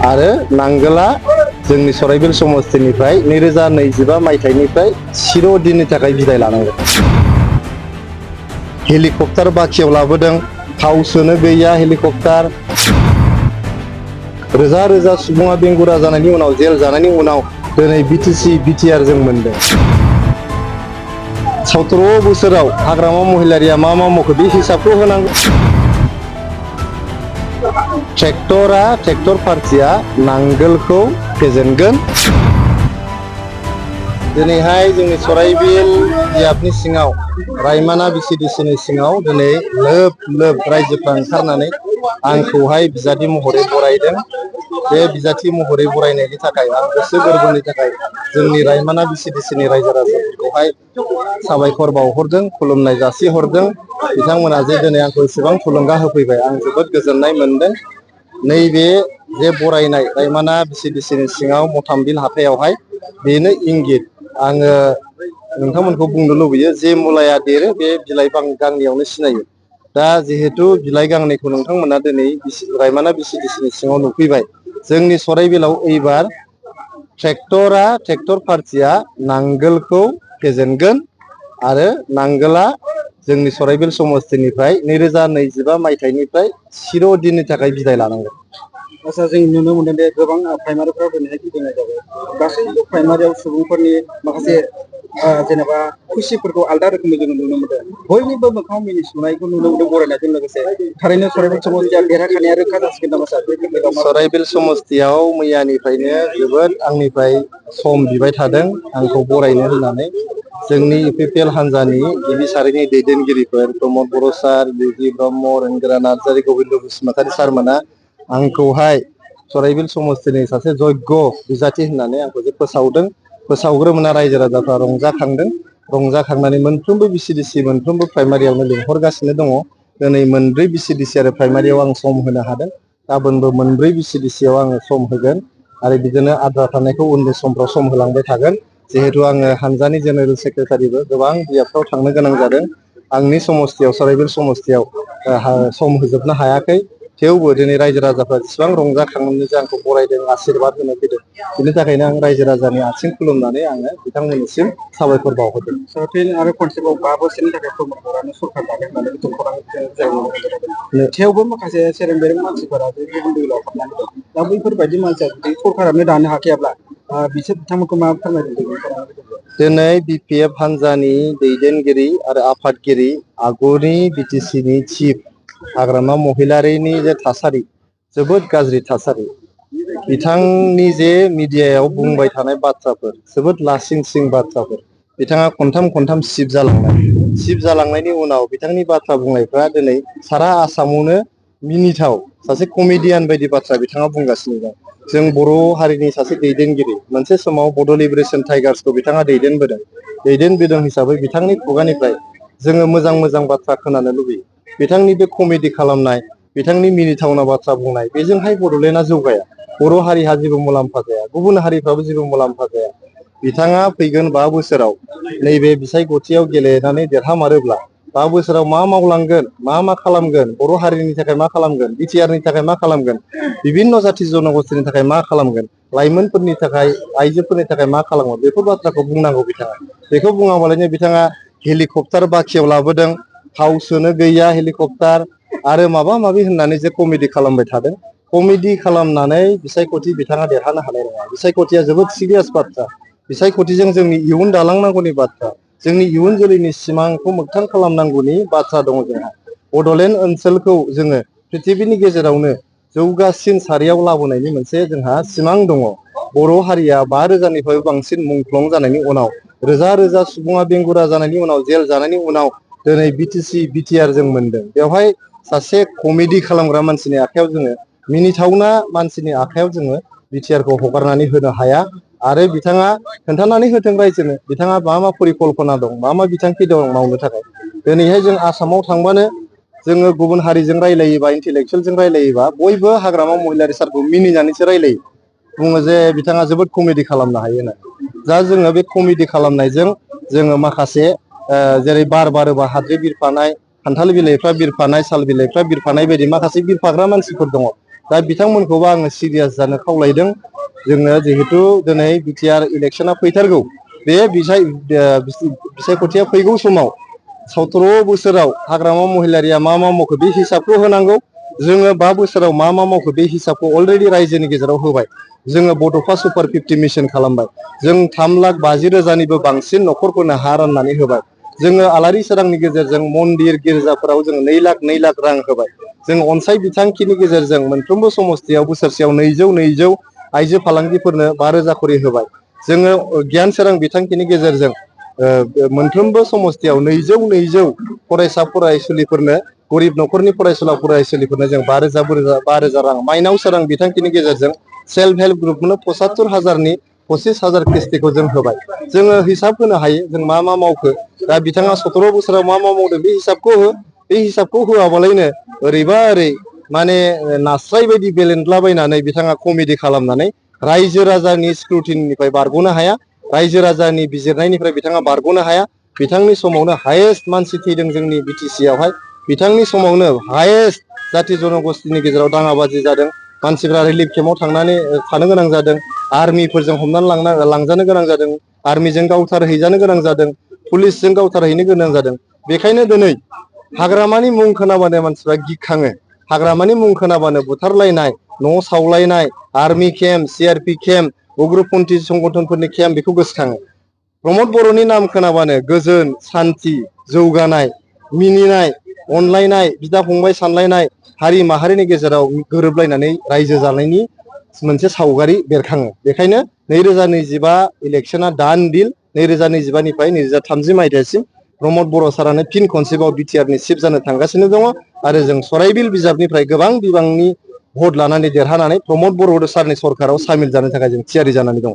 आरो नांगोला जोंनि सराइबिल समस्तिनिफ्राय 2025 मायथाइनिफ्राय चिरदिननि थाखाय बिदाय लानांगोन। हेलिकप्टार बाखियाव लाबोदों, थाव सोनो गैया हेलिकप्टार। रोजा रोजा सुबुङा बेंगुरा जानायनि उनाव जेल जानायनि उनाव दिनै बिटिसि बिटिआर जों मोनदों। 17 बोसोराव हाग्रामा महिलारिया मा मावखो बे हिसाबखौ होनांगौ। ट्रेक्टर पार्टिया नांगोलखौ फेजेनगोन। दिनैहाय जोंनि सराइबिल बियाबनि सिङाव रायमाना बिसिडिसिनि सिङाव दिनै लोब लोब रायजोफ्रा ओंखारनानै आंखौहाय बिजाथि महरै बरायदों। बे बिजाथि महरै बरायनायनि थाखाय आं गोसो गोरबोनि थाखाय जोंनि रायमाना बिसिडिसिनि रायजो राजाफोरखौहाय साबायखर बावहरदों, खुलुमनाय जासिहरदों। बिथांमोना जे दिनै आंखौ एसेबां थुलुंगा होफैबाय, आं जोबोद गोजोननाय मोनदों। नैबे जे बरायनाय रायमाना बिसिडिसिनि सिङाव मथामबिल हाथायावहाय बेनो इंगित। आङो नोंथांमोनखौ बुंनो लुबैयो जे मुलाया देरो बे बिलाइ गांनैयावनो सिनायो। दा जिहेथु बिलाइ गांनैखौ नोंथांमोना दिनै रायमाना बिसिडिसिनि सिङाव नुफैबाय। जोंनि सराइबिलाव एबार ट्रेक्टर पार्टिया नांगोलखौ फेजेनगोन आरो नांगोला जोंनि सराइबिल समस्तिनिफ्राय 2025 मायथाइनिफ्राय चिरदिननि थाखाय बिदाय लानांगोन। आसा जों नुनो मोनदों दे गोबां प्राइमारिफोराव दिनैहाय गिदिंनाय जाबाय। गासैबो प्राइमारियाव सुबुंफोरनि माखासे जेनेबा खुसिफोरखौ आलदा रोखोमै जों नुनो मोनदों। बयनिबो मोखाङाव मिनि सुनायखौ नुनो मोनदों बरायनायजों लोगोसे। थारैनो सराइबिल समस्तिया देरहाखानाया रोखा जासिगोन नामा सार? सराइबिल समस्तियाव मैयानिफ्रायनो जोबोद आंनिफ्राय सम बिबाय थादों आंखौ बरायनो होननानै। जोंनि इउपिपिएल हान्जानि गिबि सारिनि दैदेनगिरिफोर प्रमद बर' सार, बिजि ब्रह्म, रंगोरा नार्जारि, गबिन्द बसुमतारी सारमोना आंखौहाय सराइबिल समस्तिनि सासे जग्य बिजाथि होननानै आंखौ जे फोसावग्रोमोना रायजो राजाफ्रा रंजाखांदों। रंजाखांनानै मोनफ्रोमबो बिसिडिसि मोनफ्रोमबो प्राइमारियावनो लिंहरगासिनो दङ। दिनै मोनब्रै बिसिडिसि आरो प्राइमारियाव आं सम होनो हादों। गाबोनबो मोनब्रै बिसिडिसियाव आङो सम होगोन आरो बिदिनो आद्रा थानायखौ उननि समफ्राव सम होलांबाय थागोन। जिहेतु आङो हानजानि जेनेरेल सेक्रेटारिबो गोबां बियाबफ्राव थांनो गोनां जादों। आंनि समस्तियाव सराइबिल समस्तियाव सम होजोबनो हायाखै। थेवबो दिनै रायजो राजाफ्रा जेसेबां रंजाखांनानै जे आंखौ बरायदों, आशीर्बाद होनो फैदों, बिनि थाखायनो आं रायजो राजानि आथिं खुलुमनानै आङो बिथांमोननिसिम साबायखर बावहरदों। आरो खनसेबाव 5 बोसोरनि थाखाय प्रमद बर'आनो सरकार दादों होननानै थेवबो माखासे सेरें बेरें मानसिफोरा जे गुबुन दोलोआव हाबनानै दं। दा बैफोरबायदि मानसिया जुदि सरकारानो दानो हाखायाब्ला बिथांमोनखौ मा फोरमायदों? दिनै बिपिएफ हान्जानि दैदेनगिरि आरो आफादगिरि आगुनि बिटिसिनि चिफ हाग्रामा महिलारिनि जे थासारि, जोबोद गाज्रि थासारि। बिथांनि जे मिडियायाव बुंबाय थानाय बाथ्राफोर जोबोद लासिं सिं बाथ्राफोर। बिथाङा खनथाम सिफ जालांनायनि उनाव बिथांनि बाथ्रा बुंनायफ्रा दिनै सारा आसामावनो मिनिथाव। सासे कमेडियान बायदि बाथ्रा बिथाङा बुंगासिनो दं। जों बर' हारिनि सासे दैदेनगिरि, मोनसे समाव बड' लिबारेसन टाइगार्सखौ बिथाङा दैदेनबोदों हिसाबै बिथांनि खुगानिफ्राय जोङो मोजां मोजां बाथ्रा खोनानो लुबैयो। बिथांनि बे कमेडि खालामनाय, बिथांनि मिनिथावना बाथ्रा बुंनाय, बेजोंहाय बड'लेण्डआ जौगाया। बर' हारिहा जेबो मुलाम्फा जाया, गुबुन हारिफ्राबो जेबो मुलाम्फा जाया। बिथाङा फैगोन 5 बोसोराव नैबे बिसायख'थियाव गेलेनानै देरहामारोब्ला 5 बोसोराव मा मावलांगोन, मा खालामगोन, बर' हारिनि थाखाय मा खालामगोन, बिटिआरनि थाखाय मा खालामगोन, बिभिन्न जाथि जनगोष्ठीनि थाखाय मा खालामगोन, लाइमोनफोरनि थाखाय, आइजोफोरनि थाखाय मा खालामगोन, बेफोर बाथ्राखौ बुंनांगौ बिथाङा। बेखौ बुङाबालानो बिथाङा हेलिकप्टार बाखियाव लाबोदों, थाव सोनो गैया हेलिकप्टार आरो माबा माबि होननानै जे कमेडि खालामबाय थादों। कमेडि खालामनानै बिसायख'थि बिथाङा देरहानो हानाय नङा। बिसायख'थिया जोबोद सिरियास बाथ्रा। बिसायख'थिजों जोंनि इयुन दालांनांगौनि बाथ्रा, जोंनि इयुन जोलैनि सिमांखौ मोगथां खालामनांगौनि बाथ्रा दङ जोंहा। बड'लेण्ड ओनसोलखौ जोङो प्रिथिबिनि गेजेरावनो जौगासिन सारियाव लाबोनायनि मोनसे जोंहा सिमां दङ। बर' हारिया 5,000निफ्राय बांसिन मुंख्लं जानायनि उनाव, रोजा रोजा सुबुङा बेंगुरा जानायनि उनाव, जेल जानायनि उनाव दिनै बिटिसि बिटिआर जों मोनदों। बेवहाय सासे कमेडि खालामग्रा मानसिनि आखायाव जोङो, मिनिथावना मानसिनि आखायाव जोङो बिटिआरखौ हगारनानै होनो हाया। आरो बिथाङा खोन्थानानै होथों रायजोनो, बिथाङा मा परिकल्पना दं, मा बिथांखि दं मावनो थाखाय। दिनैहाय जों आसामाव थांबानो जोङो गुबुन हारिजों रायलायोबा, इन्टेलेक्सुयेलजों रायलायोबा बयबो हाग्रामा महिलारि सारखौ मिनिनानैसो रायलायो। बुङो जे बिथाङा जोबोद कमेडि खालामनो हायो होननानै। दा जोङो बे कमेडि खालामनायजों जोङो माखासे जेरै बार बारोबा हाद्रि बिरफानाय, खान्थाल बिलाइफ्रा बिरफानाय, साल बिलाइफ्रा बिरफानाय बायदि माखासे बिरफाग्रा मानसिफोर दङ। दा बिथांमोनखौबो आङो सिरियास जानो खावलायदों। जोङो जिहेतु दिनै बिटिआर इलेक्सना फैथारगौ, बे बिसायख'थिया फैगौ समाव 17 बोसोराव हाग्रामा महिलारिया मा मावखो बे हिसाबखौ होनांगौ। जोङो 5 बोसोराव मा मावखो बे हिसाबखौ अलरेडि रायजोनि गेजेराव होबाय। जोङो बड'फा सुपार 50 मिशन खालामबाय। जों 3,50,000निबो बांसिन न'खरफोरनो हा राननानै होबाय। जोङो आलारि सोरांनि गेजेरजों मन्दिर गिर्जाफोराव जोङो 2 लाख रां होबाय। जों अनसाय बिथांखिनि गेजेरजों मोनफ्रोमबो समस्थियाव बोसोरसेयाव 200 आइजो फालांगिफोरनो 5,000 खरि होबाय। जोङो गियान सोरां बिथांखिनि गेजेरजों मोनफ्रोमबो समस्थियाव 200 फरायसा फरायसुलिफोरनो, गरिब न'खरनि फरायसुला फरायसुलिफोरनो जों 5,000 रां, माइनाव सोरां बिथांखिनि गेजेरजों सेल्फ हेल्प ग्रुपनो 75,000नि 25,000 किस्तिखौ जों होबाय। जोङो हिसाब होनो हायो जों मा मावखो। दा बिथाङा 17 बोसोराव मा मावदों बे हिसाबखौ हो। बे हिसाबखौ होआबालायनो ओरैबा ओरै माने नास्राय बायदि बेलेन्टलाबायनानै बिथाङा कमेडि खालामनानै रायजो राजानि स्क्रुटिनिफ्राय बारग'नो हाया। रायजो राजानि बिजिरनायनिफ्राय बिथाङा बारग'नो हाया। बिथांनि समावनो हायेस्ट मानसि थैदों जोंनि बिटिसि आवहाय। बिथांनि समावनो हायेस्ट जाथि जनगोष्ठीनि गेजेराव दाङाबाजि जादों। मानसिफ्रा रिलिफ केम्पआव थांनानै थानो गोनां जादों। आर्मिफोरजों हमनानै लांजानो गोनां जादों। आर्मिजों गावथारहैजानो गोनां जादों। पुलिसजों गावथारहैनो गोनां जादों। बेखायनो दिनै हाग्रामानि मुं खोनाबानो मानसिफ्रा गिखाङो। हाग्रामानि मुं खोनाबानो बुथारलायनाय, न' सावलायनाय, आर्मि केम्प, CRP केम्प, उग्रपन्थी संगठनफोरनि केम्प बेखौ गोसोखाङो। प्रमद बर'नि नाम खोनाबानो गोजोन, सान्थि, जौगानाय, मिनिनाय, अनलायनाय, बिदा फंबाय सानलायनाय, हारि माहारिनि गेजेराव गोरोबलायनानै रायजो जानायनि मोनसे सावगारि बेरखाङो। बेखायनो 2025 इलेक्सना डान डिल। 2025निफ्राय 2030 मायथाइसिम प्रमद बर' सारानो फिन खनसेबाव बिटिआरनि चिफ जानो थांगासिनो दङ आरो जों सराइबिल बिजाबनिफ्राय गोबां बिबांनि भट लानानै देरहानानै प्रमद बर' सारनि सरकाराव सामिल जानो थाखाय जों थियारि जानानै दं।